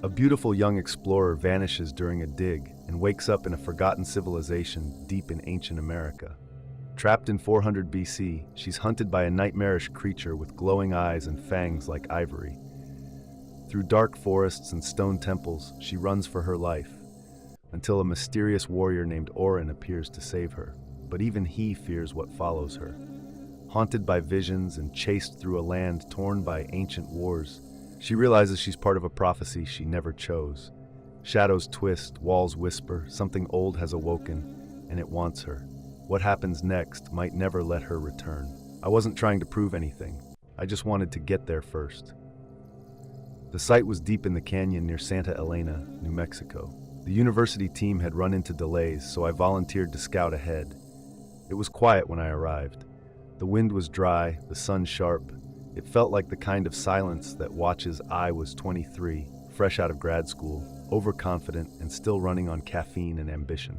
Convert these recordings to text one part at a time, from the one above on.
A beautiful young explorer vanishes during a dig and wakes up in a forgotten civilization deep in ancient America. Trapped in 400 BC, she's hunted by a nightmarish creature with glowing eyes and fangs like ivory. Through dark forests and stone temples, she runs for her life, until a mysterious warrior named Orin appears to save her. But even he fears what follows her. Haunted by visions and chased through a land torn by ancient wars, she realizes she's part of a prophecy she never chose. Shadows twist, walls whisper, something old has awoken, and it wants her. What happens next might never let her return. I wasn't trying to prove anything. I just wanted to get there first. The site was deep in the canyon near Santa Elena, New Mexico. The university team had run into delays, so I volunteered to scout ahead. It was quiet when I arrived. The wind was dry, the sun sharp. It felt like the kind of silence that watches. I was 23, fresh out of grad school, overconfident and still running on caffeine and ambition.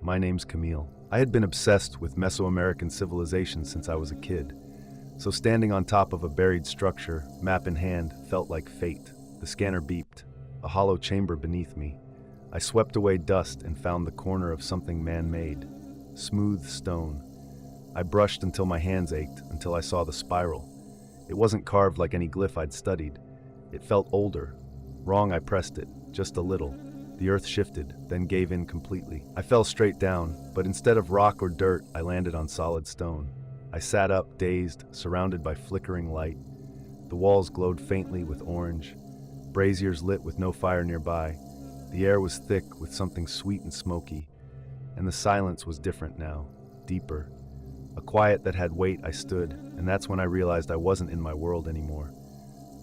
My name's Camille. I had been obsessed with Mesoamerican civilization since I was a kid, so standing on top of a buried structure, map in hand, felt like fate. The scanner beeped, a hollow chamber beneath me. I swept away dust and found the corner of something man-made. Smooth stone. I brushed until my hands ached, until I saw the spiral. It wasn't carved like any glyph I'd studied. It felt older. Wrong, I pressed it, just a little. The earth shifted, then gave in completely. I fell straight down, but instead of rock or dirt, I landed on solid stone. I sat up, dazed, surrounded by flickering light. The walls glowed faintly with orange. Braziers lit with no fire nearby. The air was thick with something sweet and smoky. And the silence was different now, deeper. A quiet that had weight. I stood, and that's when I realized I wasn't in my world anymore.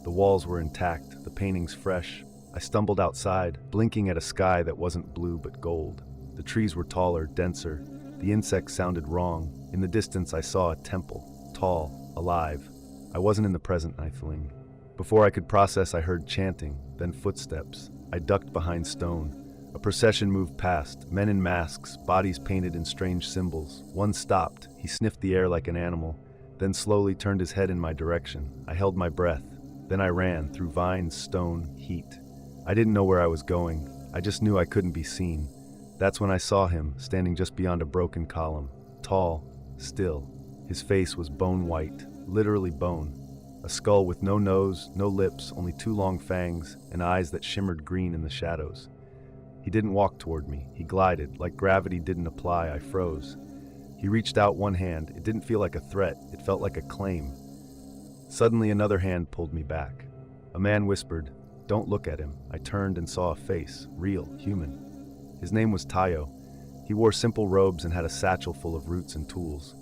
The walls were intact, the paintings fresh. I stumbled outside, blinking at a sky that wasn't blue but gold. The trees were taller, denser. The insects sounded wrong. In the distance I saw a temple, tall, alive. I wasn't in the present, I fling. Before I could process, I heard chanting, then footsteps. I ducked behind stone. A procession moved past, men in masks, bodies painted in strange symbols. One stopped. He sniffed the air like an animal, then slowly turned his head in my direction. I held my breath. Then I ran, through vines, stone, heat. I didn't know where I was going. I just knew I couldn't be seen. That's when I saw him, standing just beyond a broken column. Tall, still. His face was bone white, literally bone. A skull with no nose, no lips, only two long fangs, and eyes that shimmered green in the shadows. He didn't walk toward me. He glided. Like gravity didn't apply, I froze. He reached out one hand. It didn't feel like a threat. It felt like a claim. Suddenly another hand pulled me back. A man whispered, "Don't look at him." I turned and saw a face, real, human. His name was Tayo. He wore simple robes and had a satchel full of roots and tools.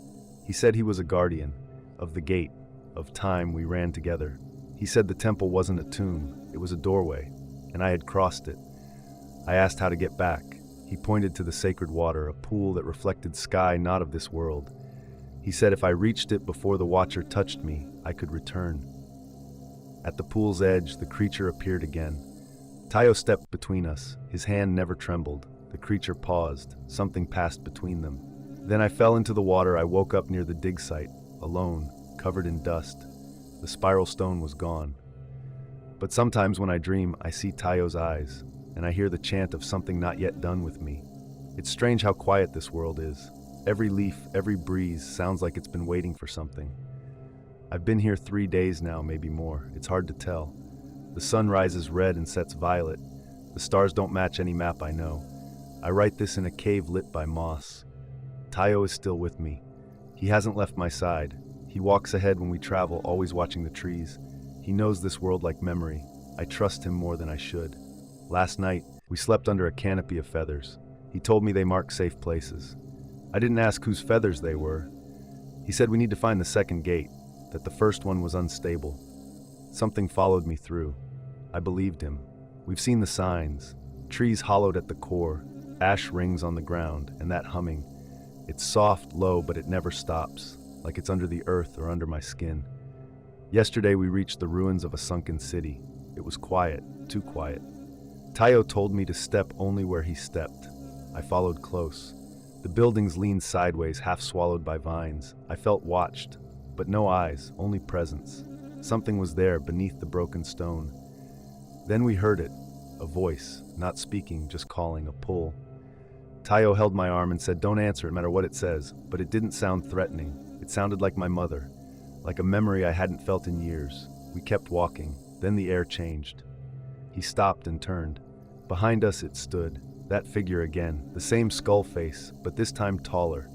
He said he was a guardian, of the gate, of time. We ran together. He said the temple wasn't a tomb, it was a doorway, and I had crossed it. I asked how to get back. He pointed to the sacred water, a pool that reflected sky not of this world. He said if I reached it before the Watcher touched me, I could return. At the pool's edge, the creature appeared again. Tayo stepped between us. His hand never trembled. The creature paused. Something passed between them. Then I fell into the water. I woke up near the dig site, alone, covered in dust. The spiral stone was gone. But sometimes when I dream, I see Tayo's eyes, and I hear the chant of something not yet done with me. It's strange how quiet this world is. Every leaf, every breeze sounds like it's been waiting for something. I've been here 3 days now, maybe more. It's hard to tell. The sun rises red and sets violet. The stars don't match any map I know. I write this in a cave lit by moss. Tayo is still with me. He hasn't left my side. He walks ahead when we travel, always watching the trees. He knows this world like memory. I trust him more than I should. Last night, we slept under a canopy of feathers. He told me they mark safe places. I didn't ask whose feathers they were. He said we need to find the second gate, that the first one was unstable. Something followed me through. I believed him. We've seen the signs. Trees hollowed at the core, ash rings on the ground, and that humming. It's soft, low, but it never stops, like it's under the earth or under my skin. Yesterday we reached the ruins of a sunken city. It was quiet, too quiet. Tayo told me to step only where he stepped. I followed close. The buildings leaned sideways, half swallowed by vines. I felt watched, but no eyes, only presence. Something was there beneath the broken stone. Then we heard it, a voice, not speaking, just calling, a pull. Tayo held my arm and said, "Don't answer, no matter what it says," but it didn't sound threatening. It sounded like my mother, like a memory I hadn't felt in years. We kept walking, then the air changed. He stopped and turned. Behind us it stood, that figure again, the same skull face, but this time taller.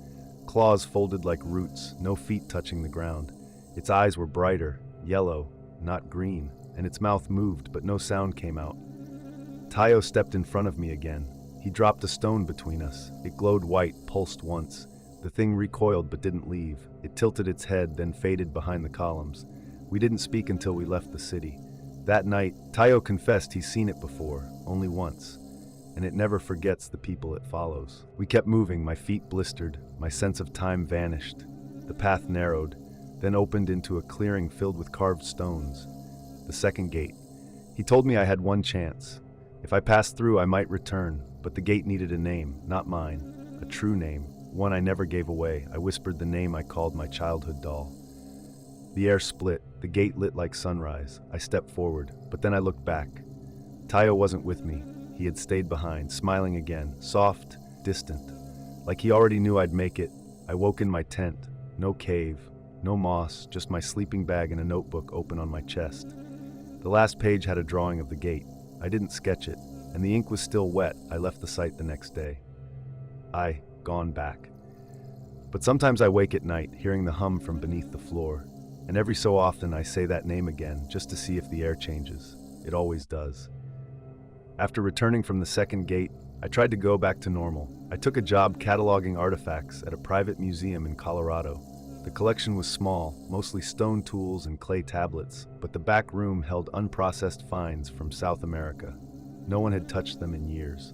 Claws folded like roots, no feet touching the ground. Its eyes were brighter, yellow, not green, and its mouth moved, but no sound came out. Tayo stepped in front of me again. He dropped a stone between us. It glowed white, pulsed once. The thing recoiled but didn't leave. It tilted its head, then faded behind the columns. We didn't speak until we left the city. That night, Tayo confessed he's seen it before, only once, and it never forgets the people it follows. We kept moving, my feet blistered, my sense of time vanished. The path narrowed, then opened into a clearing filled with carved stones. The second gate. He told me I had one chance. If I passed through, I might return, but the gate needed a name, not mine. A true name, one I never gave away. I whispered the name I called my childhood doll. The air split, the gate lit like sunrise. I stepped forward, but then I looked back. Tayo wasn't with me. He had stayed behind, smiling again, soft, distant. Like he already knew I'd make it. I woke in my tent. No cave, no moss, just my sleeping bag and a notebook open on my chest. The last page had a drawing of the gate. I didn't sketch it, and the ink was still wet. I left the site the next day. Gone back. But sometimes I wake at night, hearing the hum from beneath the floor, and every so often I say that name again, just to see if the air changes. It always does. After returning from the second gate, I tried to go back to normal. I took a job cataloging artifacts at a private museum in Colorado. The collection was small, mostly stone tools and clay tablets, but the back room held unprocessed finds from South America. No one had touched them in years.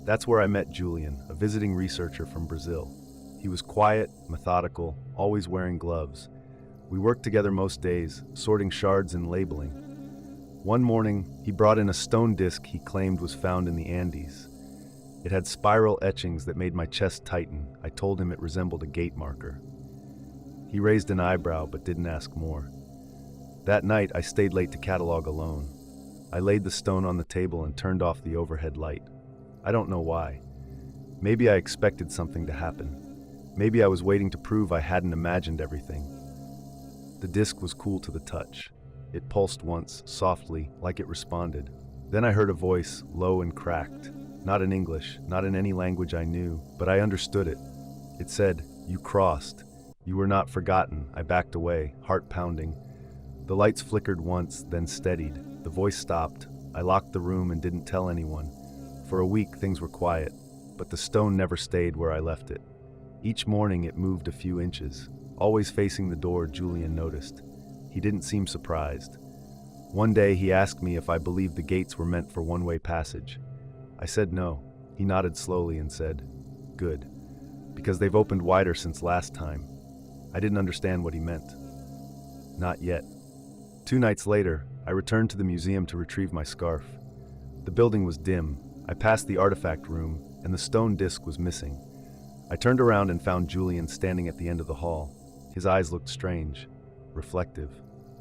That's where I met Julian, a visiting researcher from Brazil. He was quiet, methodical, always wearing gloves. We worked together most days, sorting shards and labeling. One morning, he brought in a stone disc he claimed was found in the Andes. It had spiral etchings that made my chest tighten. I told him it resembled a gate marker. He raised an eyebrow but didn't ask more. That night, I stayed late to catalog alone. I laid the stone on the table and turned off the overhead light. I don't know why. Maybe I expected something to happen. Maybe I was waiting to prove I hadn't imagined everything. The disc was cool to the touch. It pulsed once, softly, like it responded. Then I heard a voice, low and cracked. Not in English, not in any language I knew, but I understood it. It said, "You crossed. You were not forgotten." I backed away, heart pounding. The lights flickered once, then steadied. The voice stopped. I locked the room and didn't tell anyone. For a week, things were quiet, but the stone never stayed where I left it. Each morning, it moved a few inches. Always facing the door, Julian noticed. He didn't seem surprised. One day, he asked me if I believed the gates were meant for one-way passage. I said no. He nodded slowly and said, "Good, because they've opened wider since last time." I didn't understand what he meant. Not yet. 2 nights later, I returned to the museum to retrieve my scarf. The building was dim. I passed the artifact room, and the stone disc was missing. I turned around and found Julian standing at the end of the hall. His eyes looked strange, reflective,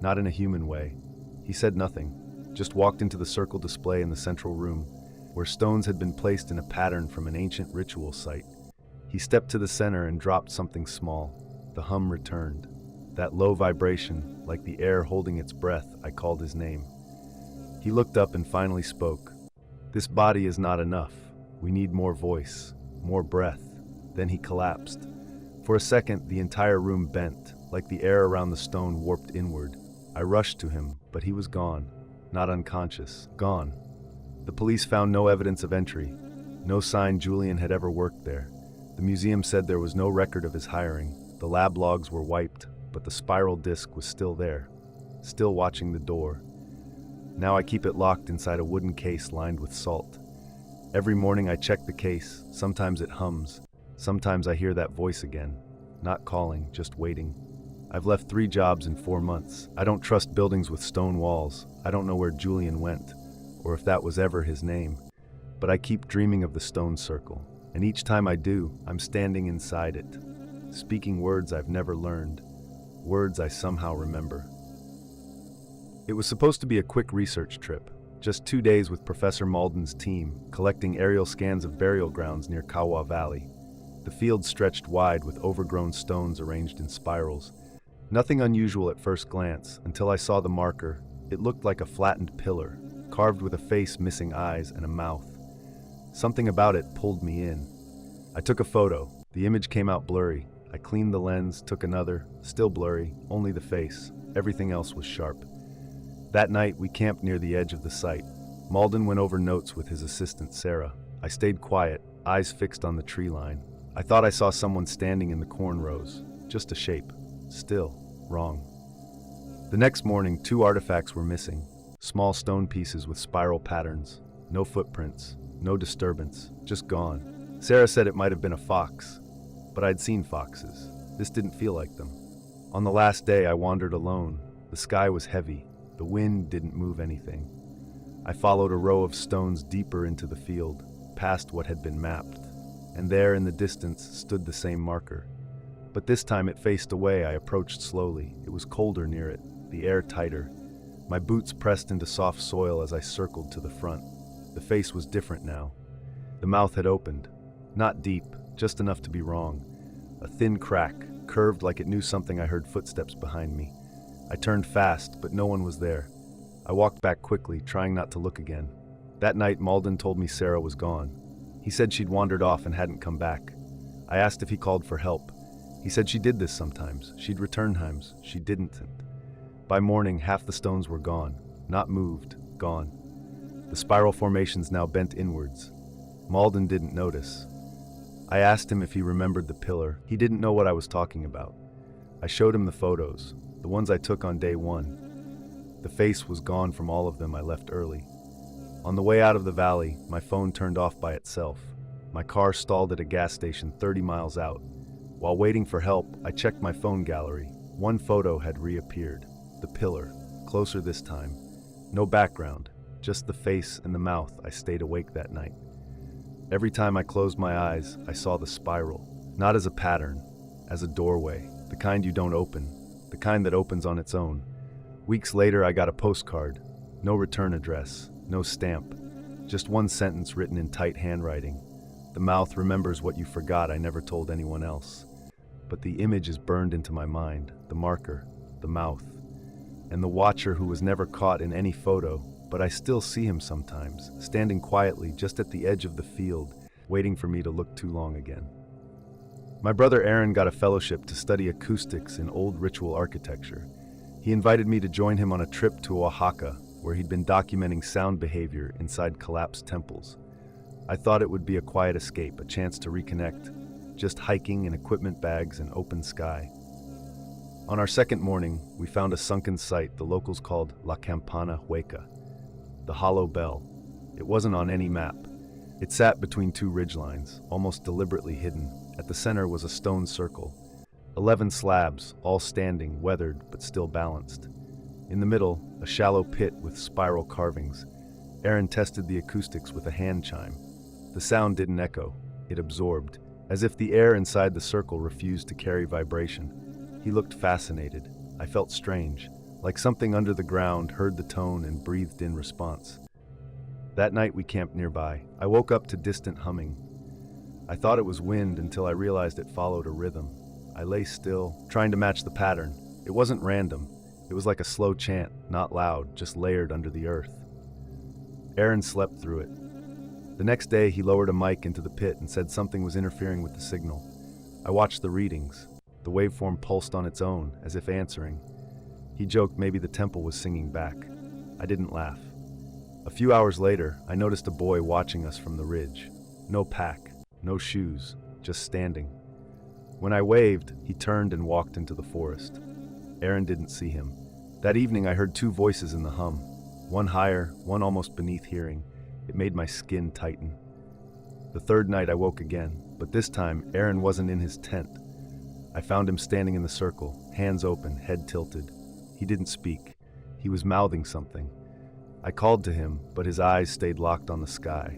not in a human way. He said nothing, just walked into the circle display in the central room, where stones had been placed in a pattern from an ancient ritual site. He stepped to the center and dropped something small. The hum returned. That low vibration, like the air holding its breath, I called his name. He looked up and finally spoke. "This body is not enough. We need more voice, more breath." Then he collapsed. For a second, the entire room bent, like the air around the stone warped inward. I rushed to him, but he was gone. Not unconscious. Gone. The police found no evidence of entry. No sign Julian had ever worked there. The museum said there was no record of his hiring. The lab logs were wiped, but the spiral disc was still there, still watching the door. Now I keep it locked inside a wooden case lined with salt. Every morning I check the case. Sometimes it hums. Sometimes I hear that voice again. Not calling, just waiting. I've left 3 jobs in 4 months. I don't trust buildings with stone walls. I don't know where Julian went, or if that was ever his name. But I keep dreaming of the stone circle. And each time I do, I'm standing inside it, speaking words I've never learned, words I somehow remember. It was supposed to be a quick research trip. Just 2 days with Professor Malden's team, collecting aerial scans of burial grounds near Kawa Valley. The field stretched wide with overgrown stones arranged in spirals. Nothing unusual at first glance, until I saw the marker. It looked like a flattened pillar, carved with a face missing eyes and a mouth. Something about it pulled me in. I took a photo. The image came out blurry. I cleaned the lens, took another, still blurry, only the face. Everything else was sharp. That night, we camped near the edge of the site. Malden went over notes with his assistant, Sarah. I stayed quiet, eyes fixed on the tree line. I thought I saw someone standing in the corn rows. Just a shape. Still wrong. The next morning, 2 artifacts were missing. Small stone pieces with spiral patterns. No footprints, no disturbance, just gone. Sarah said it might have been a fox, but I'd seen foxes. This didn't feel like them. On the last day, I wandered alone. The sky was heavy. The wind didn't move anything. I followed a row of stones deeper into the field, past what had been mapped, and there in the distance stood the same marker. But this time it faced away. I approached slowly. It was colder near it, the air tighter. My boots pressed into soft soil as I circled to the front. The face was different now. The mouth had opened. Not deep, just enough to be wrong. A thin crack, curved like it knew something. I heard footsteps behind me. I turned fast, but no one was there. I walked back quickly, trying not to look again. That night, Malden told me Sarah was gone. He said she'd wandered off and hadn't come back. I asked if he called for help. He said she did this sometimes. She'd return times. She didn't. By morning, half the stones were gone. Not moved, gone. The spiral formations now bent inwards. Malden didn't notice. I asked him if he remembered the pillar. He didn't know what I was talking about. I showed him the photos, the ones I took on day 1. The face was gone from all of them. I left early. On the way out of the valley, my phone turned off by itself. My car stalled at a gas station 30 miles out. While waiting for help, I checked my phone gallery. One photo had reappeared. The pillar, closer this time. No background, just the face and the mouth. I stayed awake that night. Every time I closed my eyes, I saw the spiral, not as a pattern, as a doorway, the kind you don't open, the kind that opens on its own. Weeks later, I got a postcard. No return address, no stamp, just one sentence written in tight handwriting. The mouth remembers what you forgot. I never told anyone else. But the image is burned into my mind, the marker, the mouth, and the watcher who was never caught in any photo, but I still see him sometimes, standing quietly just at the edge of the field, waiting for me to look too long again. My brother Aaron got a fellowship to study acoustics in old ritual architecture. He invited me to join him on a trip to Oaxaca, where he'd been documenting sound behavior inside collapsed temples. I thought it would be a quiet escape, a chance to reconnect, just hiking in equipment bags and open sky. On our second morning, we found a sunken site the locals called La Campana Hueca, the hollow bell. It wasn't on any map. It sat between 2 ridgelines, almost deliberately hidden. At the center was a stone circle. 11 slabs, all standing, weathered, but still balanced. In the middle, a shallow pit with spiral carvings. Aaron tested the acoustics with a hand chime. The sound didn't echo. It absorbed, as if the air inside the circle refused to carry vibration. He looked fascinated. I felt strange, like something under the ground heard the tone and breathed in response. That night we camped nearby. I woke up to distant humming. I thought it was wind until I realized it followed a rhythm. I lay still, trying to match the pattern. It wasn't random. It was like a slow chant, not loud, just layered under the earth. Aaron slept through it. The next day, he lowered a mic into the pit and said something was interfering with the signal. I watched the readings. The waveform pulsed on its own, as if answering. He joked maybe the temple was singing back. I didn't laugh. A few hours later, I noticed a boy watching us from the ridge. No pack, no shoes, just standing. When I waved, he turned and walked into the forest. Aaron didn't see him. That evening, I heard 2 voices in the hum. One higher, one almost beneath hearing. It made my skin tighten. The third night, I woke again, but this time, Aaron wasn't in his tent. I found him standing in the circle, hands open, head tilted. He didn't speak. He was mouthing something. I called to him, but his eyes stayed locked on the sky.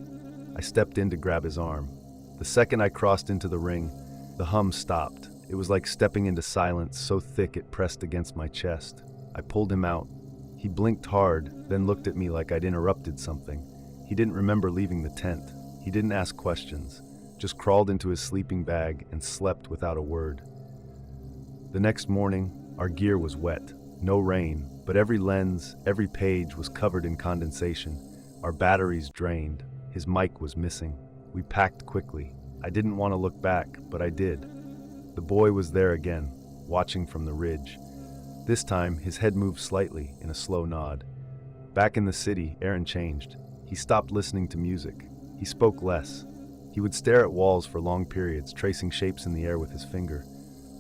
I stepped in to grab his arm. The second I crossed into the ring, the hum stopped. It was like stepping into silence, so thick it pressed against my chest. I pulled him out. He blinked hard, then looked at me like I'd interrupted something. He didn't remember leaving the tent. He didn't ask questions, just crawled into his sleeping bag and slept without a word. The next morning, our gear was wet. No rain, but every lens, every page was covered in condensation. Our batteries drained. His mic was missing. We packed quickly. I didn't want to look back, but I did. The boy was there again, watching from the ridge. This time, his head moved slightly in a slow nod. Back in the city, Aaron changed. He stopped listening to music. He spoke less. He would stare at walls for long periods, tracing shapes in the air with his finger.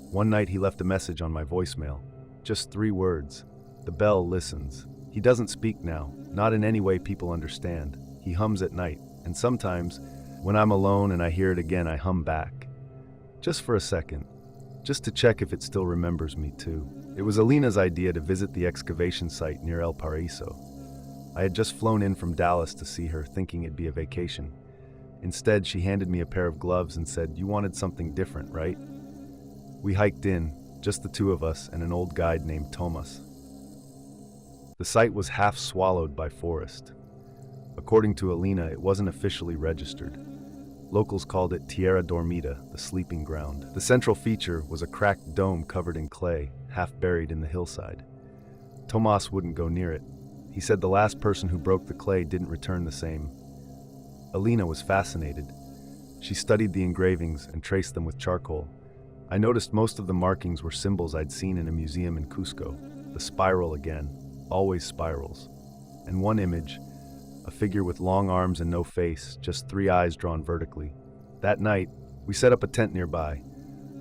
One night he left a message on my voicemail. Just 3 words. The bell listens. He doesn't speak now, not in any way people understand. He hums at night, and sometimes, when I'm alone and I hear it again, I hum back. Just for a second. Just to check if it still remembers me too. It was Alina's idea to visit the excavation site near El Paraiso. I had just flown in from Dallas to see her, thinking it'd be a vacation. Instead, she handed me a pair of gloves and said, "You wanted something different, right?" We hiked in, just the 2 of us and an old guide named Tomas. The site was half swallowed by forest. According to Alina, it wasn't officially registered. Locals called it Tierra Dormida, the sleeping ground. The central feature was a cracked dome covered in clay, half buried in the hillside. Tomas wouldn't go near it. He said the last person who broke the clay didn't return the same. Alina was fascinated. She studied the engravings and traced them with charcoal. I noticed most of the markings were symbols I'd seen in a museum in Cusco. The spiral again, always spirals. And one image, a figure with long arms and no face, just 3 eyes drawn vertically. That night, we set up a tent nearby.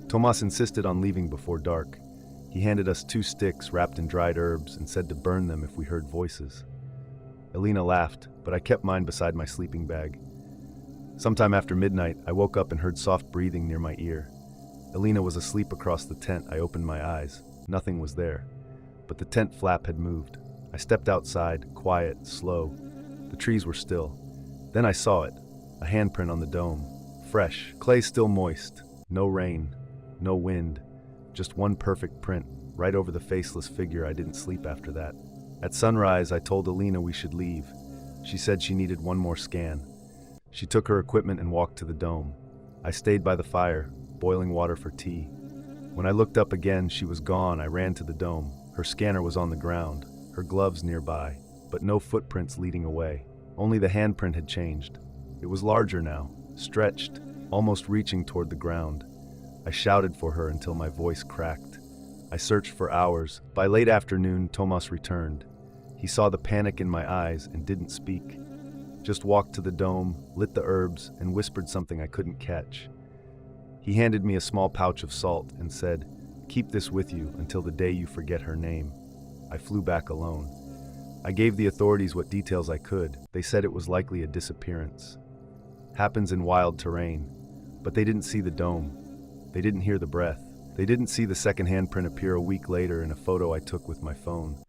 Tomas insisted on leaving before dark. He handed us 2 sticks wrapped in dried herbs and said to burn them if we heard voices. Alina laughed, but I kept mine beside my sleeping bag. Sometime after midnight, I woke up and heard soft breathing near my ear. Alina was asleep across the tent. I opened my eyes. Nothing was there, but the tent flap had moved. I stepped outside, quiet, slow. The trees were still. Then I saw it, a handprint on the dome. Fresh, clay still moist. No rain, no wind. Just one perfect print, right over the faceless figure. I didn't sleep after that. At sunrise, I told Alina we should leave. She said she needed one more scan. She took her equipment and walked to the dome. I stayed by the fire, boiling water for tea. When I looked up again, she was gone. I ran to the dome. Her scanner was on the ground, her gloves nearby, but no footprints leading away. Only the handprint had changed. It was larger now, stretched, almost reaching toward the ground. I shouted for her until my voice cracked. I searched for hours. By late afternoon, Tomas returned. He saw the panic in my eyes and didn't speak. Just walked to the dome, lit the herbs, and whispered something I couldn't catch. He handed me a small pouch of salt and said, "Keep this with you until the day you forget her name." I flew back alone. I gave the authorities what details I could. They said it was likely a disappearance. Happens in wild terrain. But they didn't see the dome. They didn't hear the breath. They didn't see the second handprint appear a week later in a photo I took with my phone.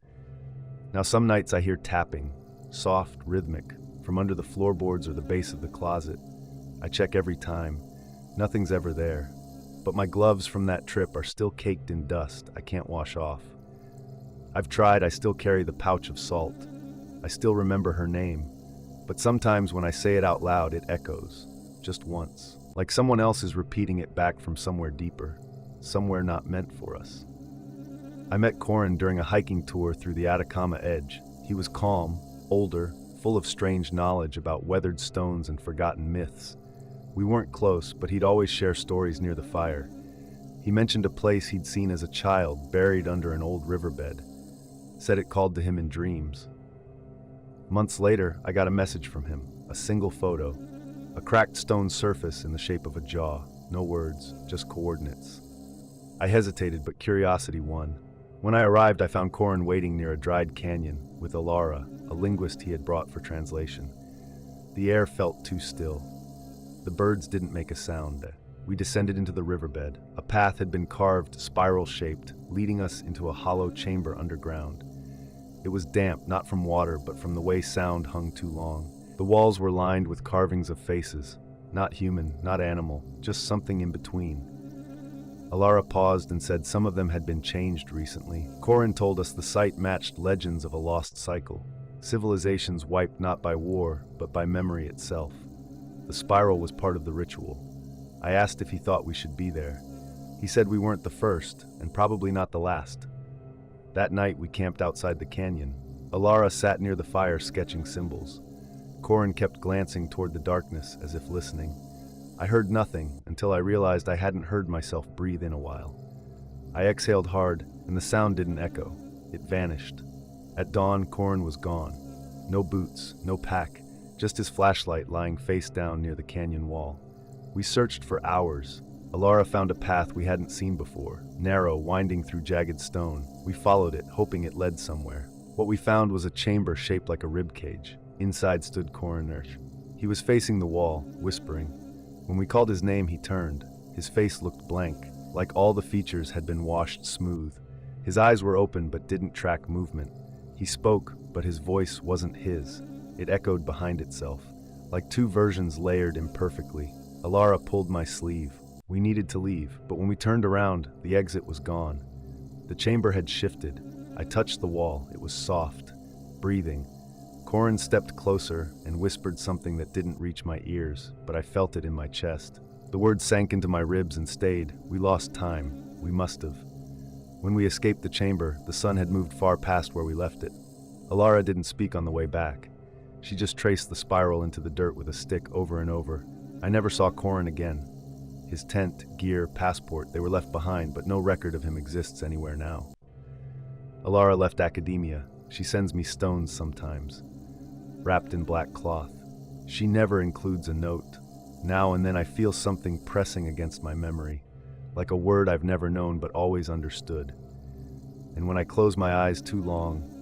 Now some nights I hear tapping, soft, rhythmic, from under the floorboards or the base of the closet. I check every time. Nothing's ever there. But my gloves from that trip are still caked in dust I can't wash off. I've tried. I still carry the pouch of salt. I still remember her name. But sometimes when I say it out loud, it echoes. Just once. Like someone else is repeating it back from somewhere deeper. Somewhere not meant for us. I met Corin during a hiking tour through the Atacama Edge. He was calm, older, full of strange knowledge about weathered stones and forgotten myths. We weren't close, but he'd always share stories near the fire. He mentioned a place he'd seen as a child buried under an old riverbed. Said it called to him in dreams. Months later, I got a message from him, a single photo. A cracked stone surface in the shape of a jaw. No words, just coordinates. I hesitated, but curiosity won. When I arrived, I found Corin waiting near a dried canyon with Alara, a linguist he had brought for translation. The air felt too still. The birds didn't make a sound. We descended into the riverbed. A path had been carved, spiral-shaped, leading us into a hollow chamber underground. It was damp, not from water, but from the way sound hung too long. The walls were lined with carvings of faces. Not human, not animal, just something in between. Alara paused and said some of them had been changed recently. Corin told us the site matched legends of a lost cycle. Civilizations wiped not by war, but by memory itself. The spiral was part of the ritual. I asked if he thought we should be there. He said we weren't the first, and probably not the last. That night we camped outside the canyon. Alara sat near the fire sketching symbols. Corin kept glancing toward the darkness as if listening. I heard nothing until I realized I hadn't heard myself breathe in a while. I exhaled hard, and the sound didn't echo. It vanished. At dawn, Corin was gone. No boots, no pack, just his flashlight lying face down near the canyon wall. We searched for hours. Alara found a path we hadn't seen before, narrow, winding through jagged stone. We followed it, hoping it led somewhere. What we found was a chamber shaped like a rib cage. Inside stood Corin. He was facing the wall, whispering. When we called his name, he turned. His face looked blank, like all the features had been washed smooth. His eyes were open but didn't track movement. He spoke, but his voice wasn't his. It echoed behind itself, like two versions layered imperfectly. Alara pulled my sleeve. We needed to leave, but when we turned around, the exit was gone. The chamber had shifted. I touched the wall. It was soft, breathing. Corin stepped closer and whispered something that didn't reach my ears, but I felt it in my chest. The words sank into my ribs and stayed. We lost time. We must have. When we escaped the chamber, the sun had moved far past where we left it. Alara didn't speak on the way back. She just traced the spiral into the dirt with a stick over and over. I never saw Corin again. His tent, gear, passport, they were left behind, but no record of him exists anywhere now. Alara left academia. She sends me stones sometimes, wrapped in black cloth. She never includes a note. Now and then I feel something pressing against my memory, like a word I've never known but always understood. And when I close my eyes too long,